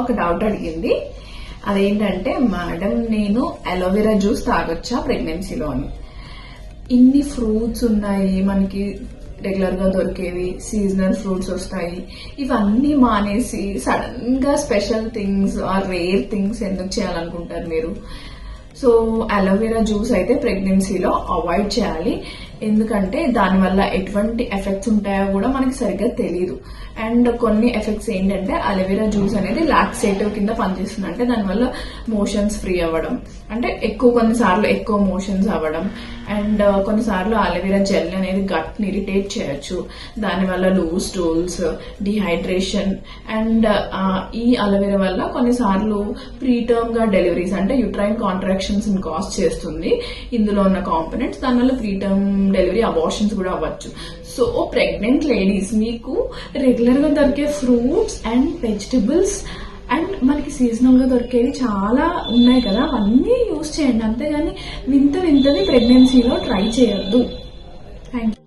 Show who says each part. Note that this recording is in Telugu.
Speaker 1: ఒక డౌట్ అడిగింది. అదేంటంటే, మేడం నేను అలోవెరా జ్యూస్ తాగొచ్చా ప్రెగ్నెన్సీలో అని. ఇన్ని ఫ్రూట్స్ ఉన్నాయి మనకి, రెగ్యులర్ గా దొరికేవి, సీజనల్ ఫ్రూట్స్ వస్తాయి. ఇవన్నీ మానేసి సడన్ గా special things or rare things ఎందుకు చేయాలనుకుంటారు మీరు? సో అలోవెరా జ్యూస్ అయితే ప్రెగ్నెన్సీలో అవాయిడ్ చేయాలి. ఎందుకంటే దానివల్ల ఎటువంటి ఎఫెక్ట్స్ ఉంటాయో కూడా మనకి సరిగ్గా తెలియదు. అండ్ కొన్ని ఎఫెక్ట్స్ ఏంటంటే, అలోవెరా జ్యూస్ అనేది లాక్సేటివ్ కింద పనిచేస్తుంది. అంటే దానివల్ల మోషన్స్ ఫ్రీ అవ్వడం, అంటే కొన్నిసార్లు ఎక్కువ మోషన్స్ అవ్వడం. అండ్ కొన్నిసార్లు అలోవెరా జెల్ అనేది గట్ ని ఇరిటేట్ చేయొచ్చు. దానివల్ల లూజ్ స్టూల్స్, డిహైడ్రేషన్. అండ్ ఈ అలోవెరా వల్ల కొన్నిసార్లు ప్రీటర్మ్ గా డెలివరీస్, అంటే యూట్రైన్ కాంట్రాక్షన్స్ ని కాజ్ చేస్తుంది ఇందులో ఉన్న కాంపోనెంట్స్. దానివల్ల ప్రీటర్మ్ డెలివరీ, అబార్షన్స్ కూడా అవ్వచ్చు. సో ప్రెగ్నెంట్ లేడీస్, మీకు రెగ్యులర్ గా దొరికే ఫ్రూట్స్ అండ్ వెజిటబుల్స్ అండ్ మనకి సీజనల్ గా దొరికేవి చాలా ఉన్నాయి కదా, అవన్నీ యూజ్ చేయండి. అంతేగాని వింతవి ప్రెగ్నెన్సీలో ట్రై చేయొద్దు. Thank you.